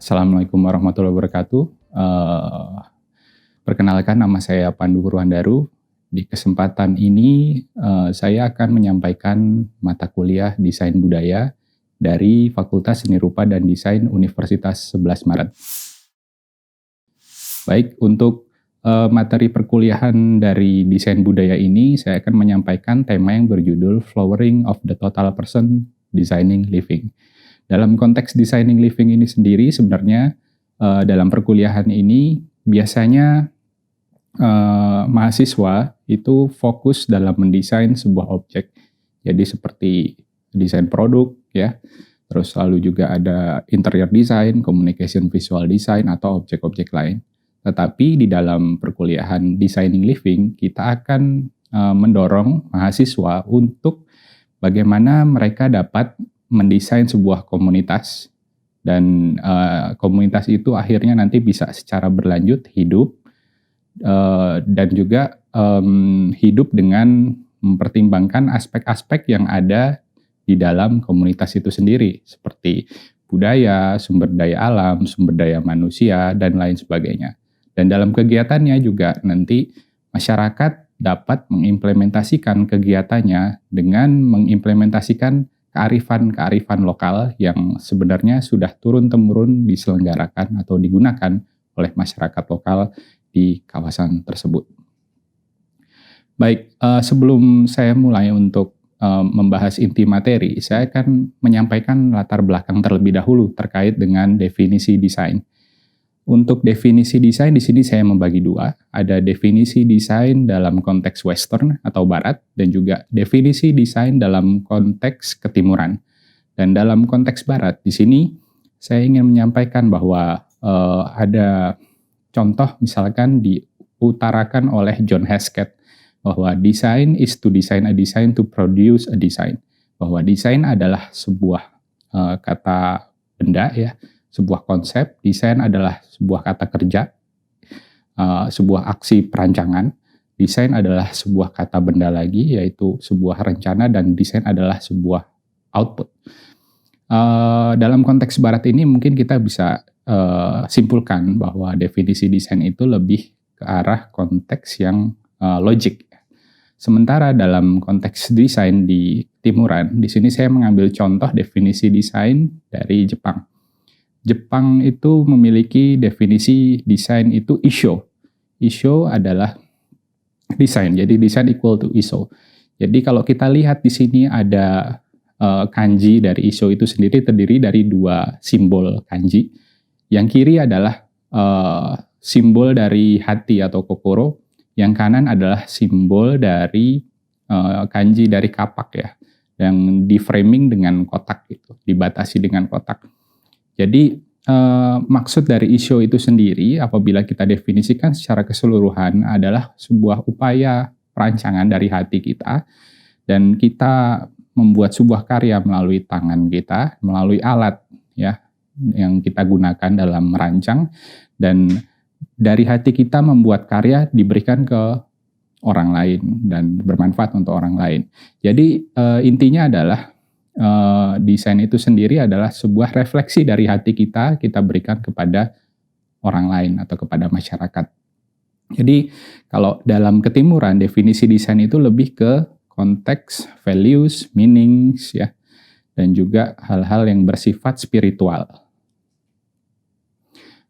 Assalamualaikum warahmatullahi wabarakatuh. Perkenalkan, nama saya Pandu Purwandaru. Di kesempatan ini saya akan menyampaikan mata kuliah Desain Budaya dari Fakultas Seni Rupa dan Desain Universitas 11 Maret. Baik, untuk materi perkuliahan dari Desain Budaya ini, saya akan menyampaikan tema yang berjudul Flowering of the Total Person Designing Living. Dalam konteks designing living ini sendiri, sebenarnya dalam perkuliahan ini biasanya mahasiswa itu fokus dalam mendesain sebuah objek. Jadi seperti desain produk, ya. Terus lalu juga ada interior design, communication visual design, atau objek-objek lain. Tetapi di dalam perkuliahan designing living, kita akan mendorong mahasiswa untuk bagaimana mereka dapat mendesain sebuah komunitas, dan komunitas itu akhirnya nanti bisa secara berlanjut hidup dan juga hidup dengan mempertimbangkan aspek-aspek yang ada di dalam komunitas itu sendiri, seperti budaya, sumber daya alam, sumber daya manusia, dan lain sebagainya. Dan dalam kegiatannya juga nanti masyarakat dapat mengimplementasikan kegiatannya dengan mengimplementasikan kearifan-kearifan lokal yang sebenarnya sudah turun-temurun diselenggarakan atau digunakan oleh masyarakat lokal di kawasan tersebut. Baik, sebelum saya mulai untuk membahas inti materi, saya akan menyampaikan latar belakang terlebih dahulu terkait dengan definisi desain. Untuk definisi desain di sini saya membagi dua. Ada definisi desain dalam konteks Western atau Barat, dan juga definisi desain dalam konteks Ketimuran. Dan dalam konteks Barat di sini saya ingin menyampaikan bahwa ada contoh misalkan diutarakan oleh John Hesketh bahwa design is to design a design to produce a design. Bahwa desain adalah sebuah kata benda, ya. Sebuah konsep, desain adalah sebuah kata kerja, sebuah aksi perancangan. Desain adalah sebuah kata benda lagi, yaitu sebuah rencana, dan desain adalah sebuah output. Dalam konteks Barat ini mungkin kita bisa simpulkan bahwa definisi desain itu lebih ke arah konteks yang logik. Sementara dalam konteks desain di Timuran, di sini saya mengambil contoh definisi desain dari Jepang. Jepang itu memiliki definisi desain itu isho. Isho adalah desain, jadi desain equal to iso. Jadi kalau kita lihat di sini ada kanji dari iso itu sendiri terdiri dari dua simbol kanji. Yang kiri adalah simbol dari hati atau kokoro, yang kanan adalah simbol dari kanji dari kapak, ya, yang di framing dengan kotak gitu, dibatasi dengan kotak. Jadi maksud dari isho itu sendiri apabila kita definisikan secara keseluruhan adalah sebuah upaya perancangan dari hati kita, dan kita membuat sebuah karya melalui tangan kita, melalui alat, ya, yang kita gunakan dalam merancang, dan dari hati kita membuat karya diberikan ke orang lain dan bermanfaat untuk orang lain. Jadi intinya adalah desain itu sendiri adalah sebuah refleksi dari hati kita berikan kepada orang lain atau kepada masyarakat. Jadi kalau dalam Ketimuran definisi desain itu lebih ke konteks, values, meanings, ya, dan juga hal-hal yang bersifat spiritual.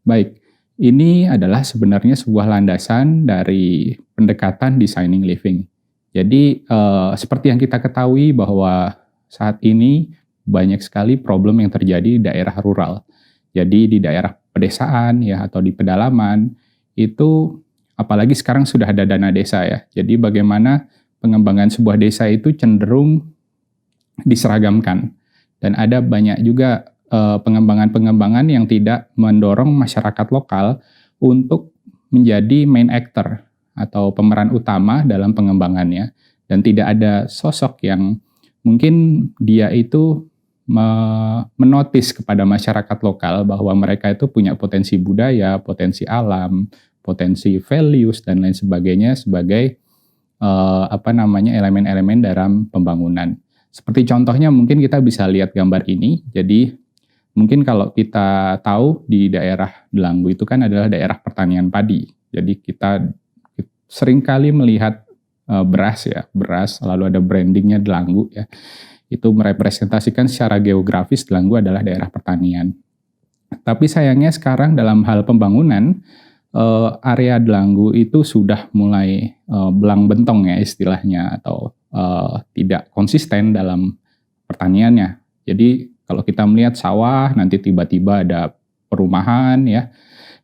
Baik, ini adalah sebenarnya sebuah landasan dari pendekatan designing living. Jadi seperti yang kita ketahui bahwa saat ini banyak sekali problem yang terjadi di daerah rural. Jadi di daerah pedesaan, ya, atau di pedalaman itu, apalagi sekarang sudah ada dana desa, ya. Jadi bagaimana pengembangan sebuah desa itu cenderung diseragamkan, dan ada banyak juga pengembangan-pengembangan yang tidak mendorong masyarakat lokal untuk menjadi main actor atau pemeran utama dalam pengembangannya, dan tidak ada sosok yang mungkin dia itu menotis kepada masyarakat lokal bahwa mereka itu punya potensi budaya, potensi alam, potensi values, dan lain sebagainya sebagai elemen-elemen dalam pembangunan. Seperti contohnya mungkin kita bisa lihat gambar ini. Jadi Mungkin kalau kita tahu di daerah Delanggu itu kan adalah daerah pertanian padi. Jadi kita seringkali melihat beras ya, beras lalu ada brandingnya Delanggu ya. Itu merepresentasikan secara geografis Delanggu adalah daerah pertanian. Tapi sayangnya sekarang dalam hal pembangunan, area Delanggu itu sudah mulai belang bentong ya istilahnya, atau tidak konsisten dalam pertaniannya. Jadi kalau kita melihat sawah, nanti tiba-tiba ada perumahan ya,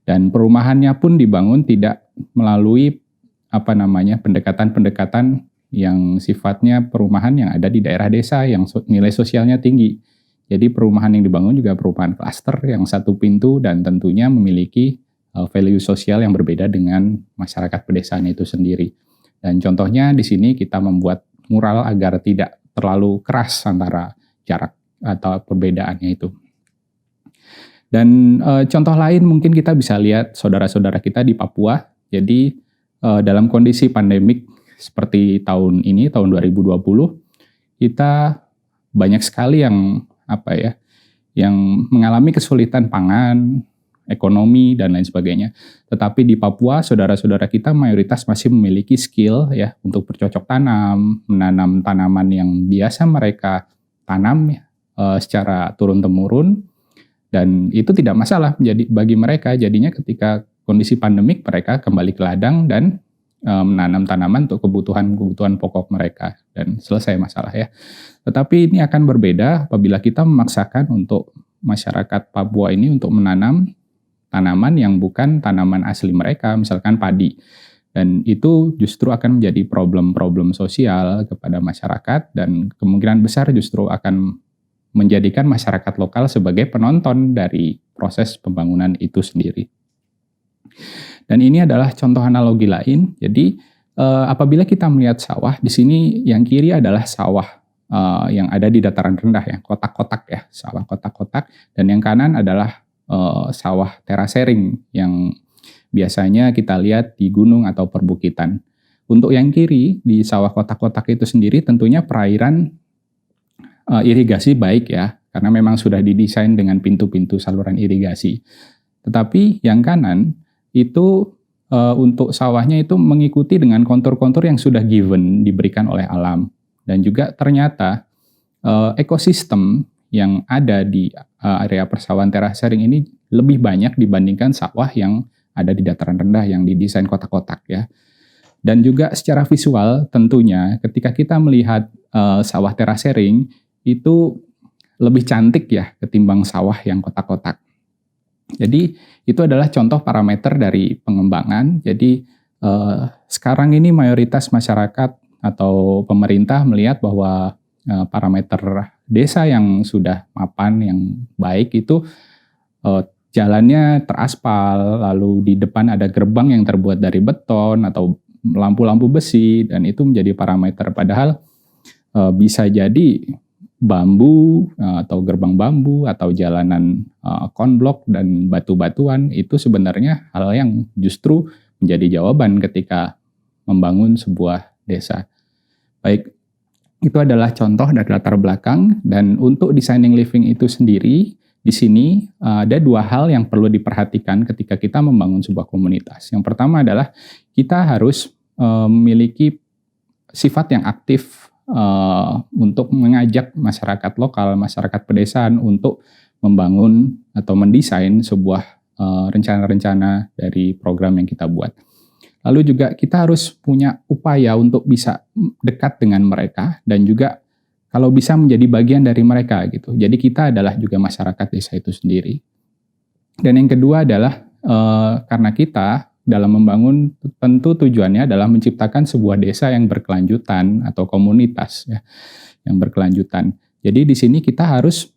dan perumahannya pun dibangun tidak melalui pendekatan-pendekatan yang sifatnya perumahan yang ada di daerah desa yang nilai sosialnya tinggi. Jadi perumahan yang dibangun juga perumahan klaster yang satu pintu dan tentunya memiliki value sosial yang berbeda dengan masyarakat pedesaan itu sendiri. Dan contohnya di sini kita membuat mural agar tidak terlalu keras antara jarak atau perbedaannya itu. Dan contoh lain mungkin kita bisa lihat saudara-saudara kita di Papua. Jadi dalam kondisi pandemik seperti tahun ini, tahun 2020, kita banyak sekali yang mengalami kesulitan pangan, ekonomi, dan lain sebagainya. Tetapi di Papua, saudara-saudara kita mayoritas masih memiliki skill ya untuk bercocok tanam, menanam tanaman yang biasa mereka tanam secara turun-temurun, dan itu tidak masalah bagi mereka. Jadinya ketika kondisi pandemik, mereka kembali ke ladang dan menanam tanaman untuk kebutuhan pokok mereka dan selesai masalah ya. Tetapi ini akan berbeda apabila kita memaksakan untuk masyarakat Papua ini untuk menanam tanaman yang bukan tanaman asli mereka, misalkan padi. Dan itu justru akan menjadi problem-problem sosial kepada masyarakat dan kemungkinan besar justru akan menjadikan masyarakat lokal sebagai penonton dari proses pembangunan itu sendiri. Dan ini adalah contoh analogi lain. Jadi apabila kita melihat sawah, di sini yang kiri adalah sawah yang ada di dataran rendah ya, kotak-kotak ya, sawah kotak-kotak. Dan yang kanan adalah sawah terasering yang biasanya kita lihat di gunung atau perbukitan. Untuk yang kiri di sawah kotak-kotak itu sendiri tentunya perairan irigasi baik ya, karena memang sudah didesain dengan pintu-pintu saluran irigasi. Tetapi yang kanan itu untuk sawahnya itu mengikuti dengan kontur-kontur yang sudah diberikan oleh alam. Dan juga ternyata ekosistem yang ada di area persawahan terasering ini lebih banyak dibandingkan sawah yang ada di dataran rendah yang didesain kotak-kotak ya. Dan juga secara visual tentunya ketika kita melihat sawah terasering itu lebih cantik ya ketimbang sawah yang kotak-kotak. Jadi itu adalah contoh parameter dari pengembangan. Jadi sekarang ini mayoritas masyarakat atau pemerintah melihat bahwa parameter desa yang sudah mapan, yang baik itu jalannya teraspal, lalu di depan ada gerbang yang terbuat dari beton atau lampu-lampu besi, dan itu menjadi parameter. Padahal bisa jadi bambu atau gerbang bambu atau jalanan konblok dan batu-batuan itu sebenarnya hal yang justru menjadi jawaban ketika membangun sebuah desa. Baik, itu adalah contoh dari latar belakang. Dan untuk designing living itu sendiri, di sini ada dua hal yang perlu diperhatikan ketika kita membangun sebuah komunitas. Yang pertama adalah kita harus memiliki sifat yang aktif untuk mengajak masyarakat lokal, masyarakat pedesaan untuk membangun atau mendesain sebuah rencana-rencana dari program yang kita buat. Lalu juga kita harus punya upaya untuk bisa dekat dengan mereka dan juga kalau bisa menjadi bagian dari mereka gitu. Jadi kita adalah juga masyarakat desa itu sendiri. Dan yang kedua adalah karena kita dalam membangun tentu tujuannya adalah menciptakan sebuah desa yang berkelanjutan atau komunitas ya, yang berkelanjutan. Jadi di sini kita harus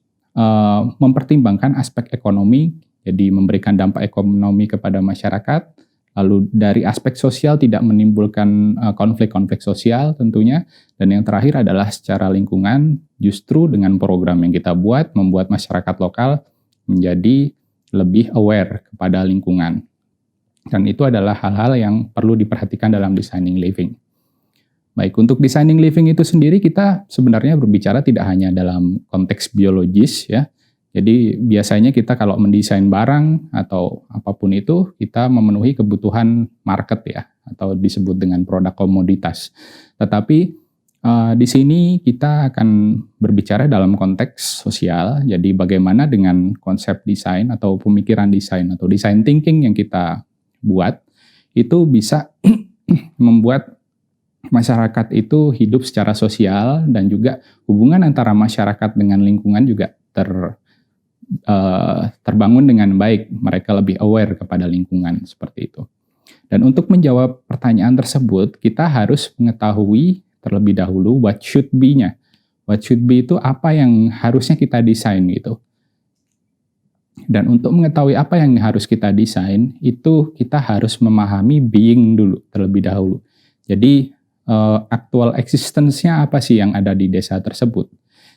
mempertimbangkan aspek ekonomi, jadi memberikan dampak ekonomi kepada masyarakat. Lalu dari aspek sosial tidak menimbulkan konflik-konflik sosial tentunya. Dan yang terakhir adalah secara lingkungan, justru dengan program yang kita buat, membuat masyarakat lokal menjadi lebih aware kepada lingkungan. Dan itu adalah hal-hal yang perlu diperhatikan dalam designing living. Baik, untuk designing living itu sendiri kita sebenarnya berbicara tidak hanya dalam konteks biologis ya. Jadi biasanya kita kalau mendesain barang atau apapun itu, kita memenuhi kebutuhan market ya, atau disebut dengan produk komoditas. Tetapi di sini kita akan berbicara dalam konteks sosial, jadi bagaimana dengan konsep desain atau pemikiran desain atau design thinking yang kita buat, itu bisa membuat masyarakat itu hidup secara sosial dan juga hubungan antara masyarakat dengan lingkungan juga terbangun dengan baik, mereka lebih aware kepada lingkungan seperti itu. Dan untuk menjawab pertanyaan tersebut, kita harus mengetahui terlebih dahulu what should be-nya. What should be itu apa yang harusnya kita desain gitu. Dan untuk mengetahui apa yang harus kita desain, itu kita harus memahami being dulu terlebih dahulu. Jadi actual existence-nya apa sih yang ada di desa tersebut?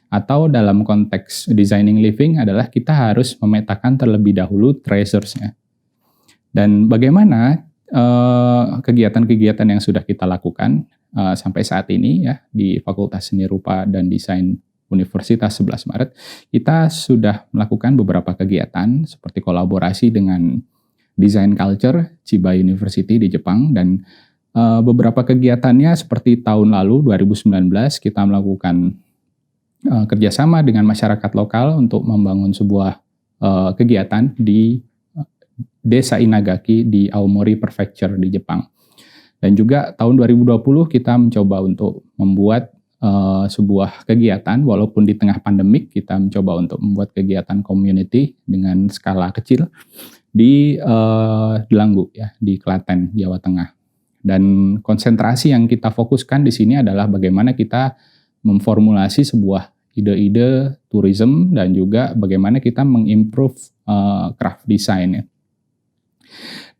Atau dalam konteks designing living adalah kita harus memetakan terlebih dahulu treasures-nya. Dan bagaimana kegiatan-kegiatan yang sudah kita lakukan sampai saat ini ya di Fakultas Seni Rupa dan Desain Universitas 11 Maret, kita sudah melakukan beberapa kegiatan seperti kolaborasi dengan Design Culture Chiba University di Jepang, dan beberapa kegiatannya seperti tahun lalu 2019 kita melakukan kerjasama dengan masyarakat lokal untuk membangun sebuah kegiatan di Desa Inagaki di Aomori Prefecture di Jepang. Dan juga tahun 2020 kita mencoba untuk membuat sebuah kegiatan, walaupun di tengah pandemik kita mencoba untuk membuat kegiatan community dengan skala kecil di Delanggu ya, di Klaten, Jawa Tengah. Dan konsentrasi yang kita fokuskan di sini adalah bagaimana kita memformulasi sebuah ide-ide tourism dan juga bagaimana kita mengimprove craft design ya.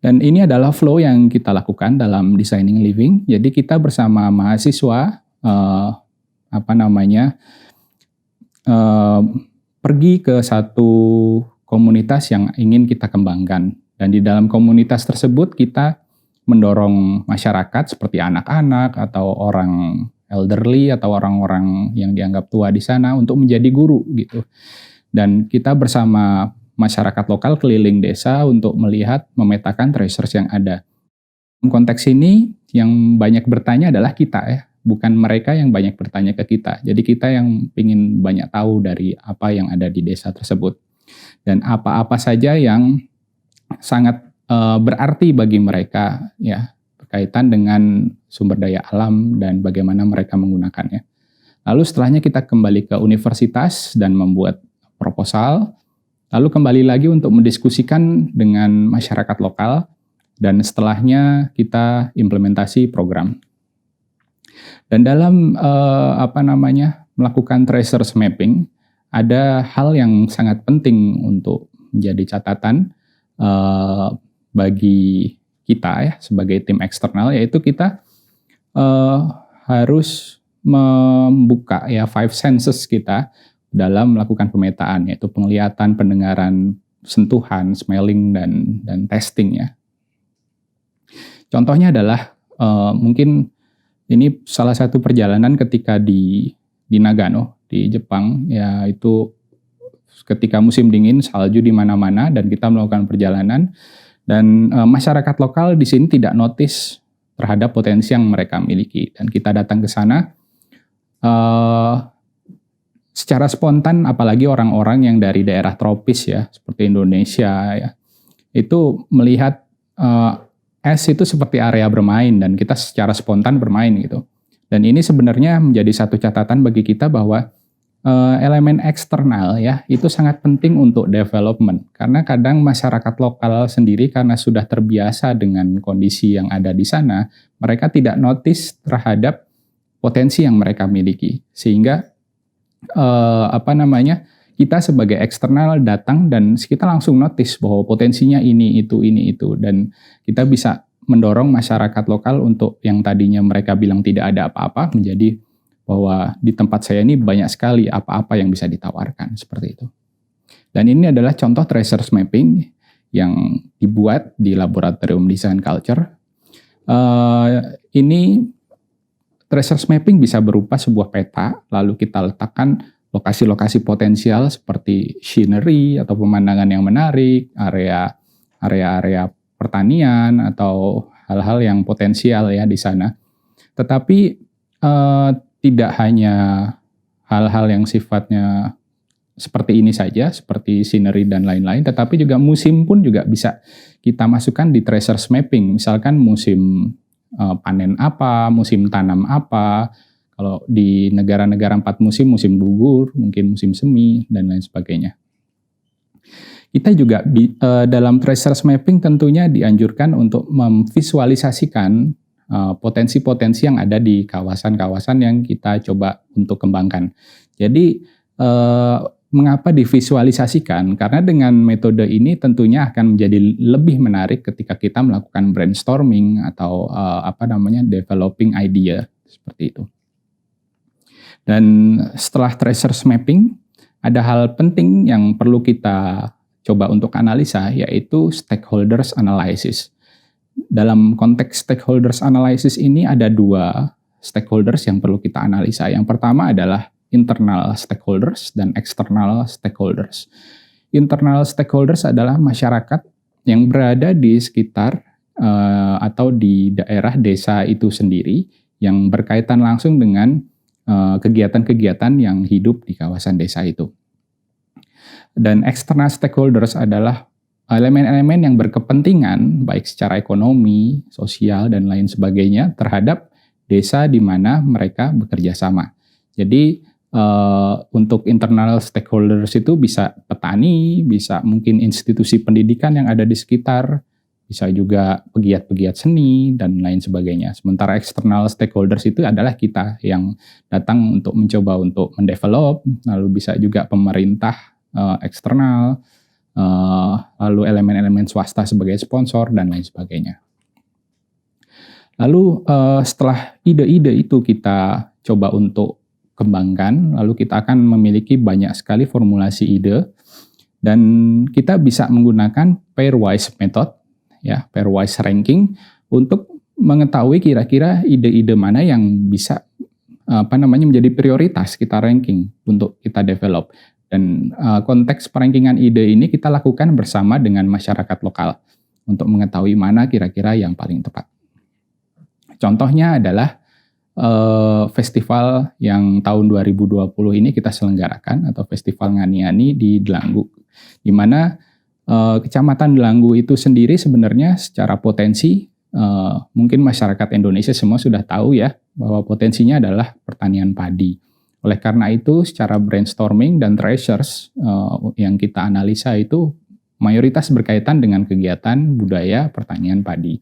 Dan ini adalah flow yang kita lakukan dalam designing living. Jadi kita bersama mahasiswa pergi ke satu komunitas yang ingin kita kembangkan. Dan di dalam komunitas tersebut kita mendorong masyarakat seperti anak-anak atau orang elderly atau orang-orang yang dianggap tua di sana untuk menjadi guru gitu. Dan kita bersama masyarakat lokal keliling desa untuk melihat, memetakan treasures yang ada. Dalam konteks ini yang banyak bertanya adalah kita ya, bukan mereka yang banyak bertanya ke kita. Jadi kita yang ingin banyak tahu dari apa yang ada di desa tersebut. Dan apa-apa saja yang sangat berarti bagi mereka ya, berkaitan dengan sumber daya alam dan bagaimana mereka menggunakannya. Lalu setelahnya kita kembali ke universitas dan membuat proposal, lalu kembali lagi untuk mendiskusikan dengan masyarakat lokal, dan setelahnya kita implementasi program. Dan dalam melakukan treasures mapping, ada hal yang sangat penting untuk menjadi catatan bagi kita ya sebagai tim eksternal, yaitu kita harus membuka ya 5 senses kita dalam melakukan pemetaan, yaitu penglihatan, pendengaran, sentuhan, smelling dan testing ya. Contohnya adalah mungkin ini salah satu perjalanan ketika di Nagano di Jepang, ya itu ketika musim dingin, salju di mana-mana dan kita melakukan perjalanan, dan masyarakat lokal di sini tidak notice terhadap potensi yang mereka miliki, dan kita datang ke sana secara spontan, apalagi orang-orang yang dari daerah tropis ya seperti Indonesia ya, itu melihat es itu seperti area bermain dan kita secara spontan bermain gitu. Dan ini sebenarnya menjadi satu catatan bagi kita bahwa elemen eksternal ya itu sangat penting untuk development, karena kadang masyarakat lokal sendiri karena sudah terbiasa dengan kondisi yang ada di sana, mereka tidak notice terhadap potensi yang mereka miliki, sehingga kita sebagai eksternal datang dan kita langsung notice bahwa potensinya ini itu, dan kita bisa mendorong masyarakat lokal untuk yang tadinya mereka bilang tidak ada apa-apa menjadi bahwa di tempat saya ini banyak sekali apa-apa yang bisa ditawarkan, seperti itu. Dan ini adalah contoh treasures mapping yang dibuat di Laboratorium Design Culture. Ini treasures mapping bisa berupa sebuah peta, lalu kita letakkan lokasi-lokasi potensial seperti scenery atau pemandangan yang menarik, area-area pertanian atau hal-hal yang potensial ya di sana. Tetapi tidak hanya hal-hal yang sifatnya seperti ini saja, seperti scenery dan lain-lain, tetapi juga musim pun juga bisa kita masukkan di treasures mapping. Misalkan musim panen apa, musim tanam apa. Kalau di negara-negara 4 musim, musim gugur, mungkin musim semi, dan lain sebagainya. Kita juga dalam treasures mapping tentunya dianjurkan untuk memvisualisasikan potensi-potensi yang ada di kawasan-kawasan yang kita coba untuk kembangkan. Jadi, mengapa divisualisasikan? Karena dengan metode ini tentunya akan menjadi lebih menarik ketika kita melakukan brainstorming atau developing idea seperti itu. Dan setelah treasures mapping, ada hal penting yang perlu kita coba untuk analisa, yaitu stakeholders analysis. Dalam konteks stakeholders analysis ini ada 2 stakeholders yang perlu kita analisa. Yang pertama adalah internal stakeholders dan external stakeholders. Internal stakeholders adalah masyarakat yang berada di sekitar atau di daerah desa itu sendiri yang berkaitan langsung dengan kegiatan-kegiatan yang hidup di kawasan desa itu. Dan external stakeholders adalah elemen-elemen yang berkepentingan baik secara ekonomi, sosial, dan lain sebagainya terhadap desa di mana mereka bekerja sama. Jadi untuk internal stakeholders itu bisa petani, bisa mungkin institusi pendidikan yang ada di sekitar, bisa juga pegiat-pegiat seni, dan lain sebagainya. Sementara external stakeholders itu adalah kita yang datang untuk mencoba untuk mendevelop, lalu bisa juga pemerintah eksternal, lalu elemen-elemen swasta sebagai sponsor, dan lain sebagainya. Lalu setelah ide-ide itu kita coba untuk kembangkan, lalu kita akan memiliki banyak sekali formulasi ide, dan kita bisa menggunakan pairwise method, ya, pairwise ranking, untuk mengetahui kira-kira ide-ide mana yang bisa menjadi prioritas kita ranking untuk kita develop. Dan konteks perankingan ide ini kita lakukan bersama dengan masyarakat lokal untuk mengetahui mana kira-kira yang paling tepat. Contohnya adalah festival yang tahun 2020 ini kita selenggarakan, atau Festival Ngani-Ngani di Delanggu, di mana Kecamatan Delanggu itu sendiri sebenarnya secara potensi mungkin masyarakat Indonesia semua sudah tahu ya bahwa potensinya adalah pertanian padi. Oleh karena itu secara brainstorming dan treasures yang kita analisa itu mayoritas berkaitan dengan kegiatan budaya pertanian padi.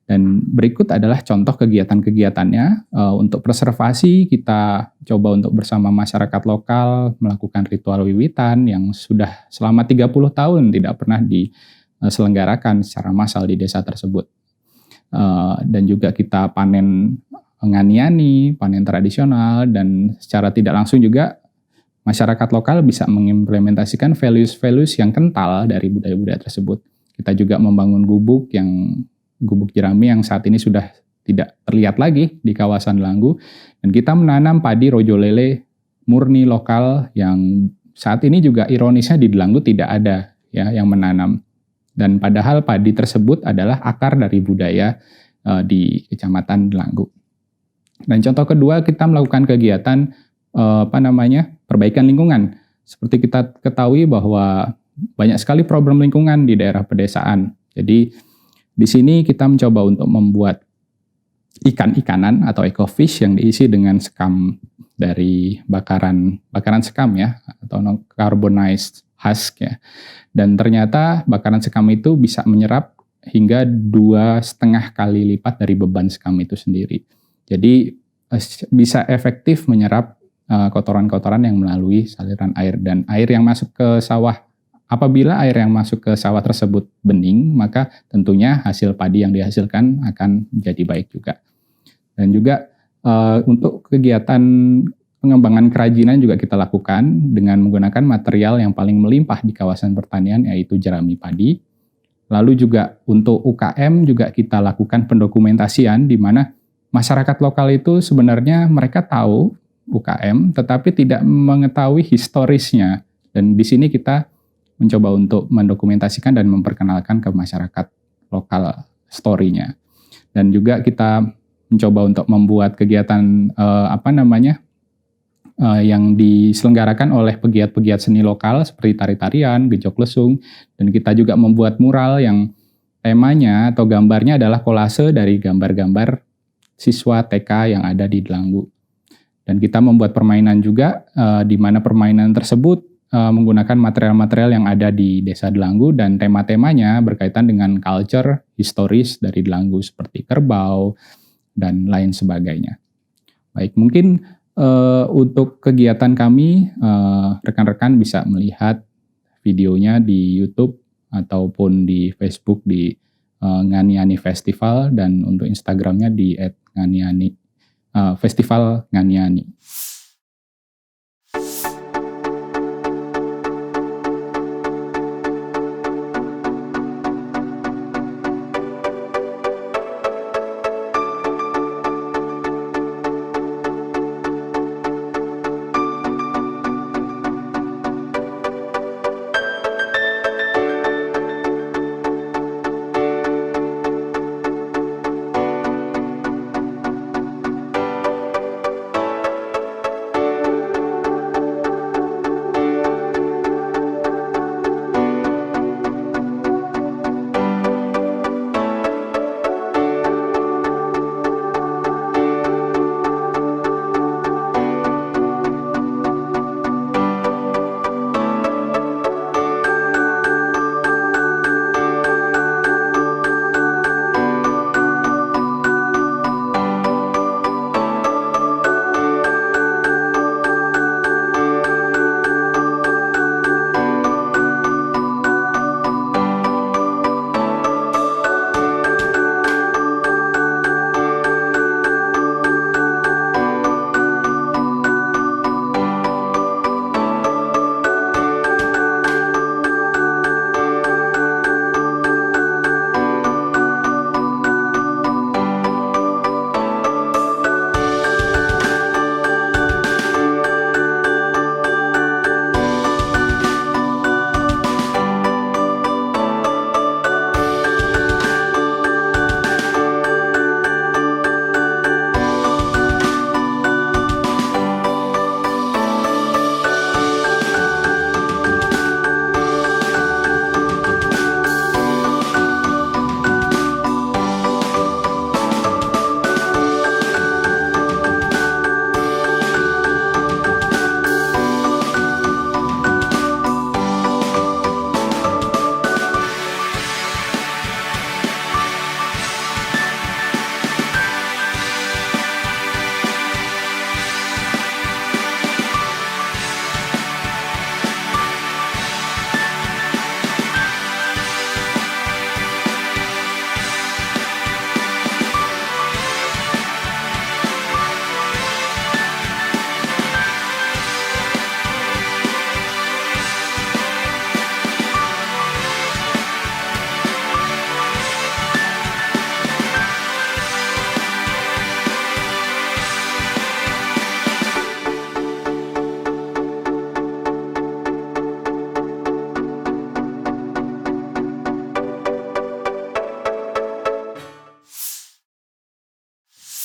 Dan berikut adalah contoh kegiatan-kegiatannya. Untuk preservasi, kita coba untuk bersama masyarakat lokal melakukan ritual wiwitan yang sudah selama 30 tahun tidak pernah diselenggarakan secara massal di desa tersebut. Dan juga kita panen ngani-ngani, panen tradisional, dan secara tidak langsung juga masyarakat lokal bisa mengimplementasikan values-values yang kental dari budaya-budaya tersebut. Kita juga membangun gubuk jerami yang saat ini sudah tidak terlihat lagi di kawasan Delanggu, dan kita menanam padi rojo lele murni lokal yang saat ini juga ironisnya di Delanggu tidak ada ya yang menanam, dan padahal padi tersebut adalah akar dari budaya di Kecamatan Delanggu. Dan contoh kedua, kita melakukan kegiatan perbaikan lingkungan. Seperti kita ketahui bahwa banyak sekali problem lingkungan di daerah pedesaan. Jadi di sini kita mencoba untuk membuat ikan-ikanan atau ecofish yang diisi dengan sekam dari bakaran sekam ya, atau carbonized husk ya. Dan ternyata bakaran sekam itu bisa menyerap hingga 2,5 kali lipat dari beban sekam itu sendiri. Jadi bisa efektif menyerap kotoran-kotoran yang melalui saluran air, dan air yang masuk ke sawah. Apabila air yang masuk ke sawah tersebut bening, maka tentunya hasil padi yang dihasilkan akan menjadi baik juga. Dan juga untuk kegiatan pengembangan kerajinan juga kita lakukan dengan menggunakan material yang paling melimpah di kawasan pertanian, yaitu jerami padi. Lalu juga untuk UKM juga kita lakukan pendokumentasian, di mana masyarakat lokal itu sebenarnya mereka tahu UKM, tetapi tidak mengetahui historisnya. Dan di sini kita mencoba untuk mendokumentasikan dan memperkenalkan ke masyarakat lokal story-nya. Dan juga kita mencoba untuk membuat kegiatan yang diselenggarakan oleh pegiat-pegiat seni lokal seperti tari-tarian, gejok lesung, dan kita juga membuat mural yang temanya atau gambarnya adalah kolase dari gambar-gambar siswa TK yang ada di Delanggu. Dan kita membuat permainan juga di mana permainan tersebut menggunakan material-material yang ada di Desa Delanggu dan tema-temanya berkaitan dengan culture, historis dari Delanggu seperti kerbau dan lain sebagainya. Baik, mungkin untuk kegiatan kami, rekan-rekan bisa melihat videonya di YouTube ataupun di Facebook di Ngani-ani Festival, dan untuk Instagramnya di @ngani-ani Festival Ngani-ani.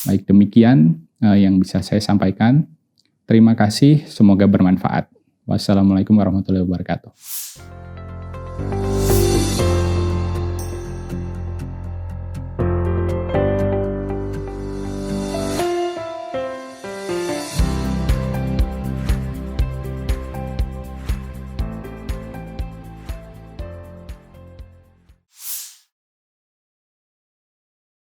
Baik, demikian yang bisa saya sampaikan. Terima kasih, semoga bermanfaat. Wassalamualaikum warahmatullahi wabarakatuh.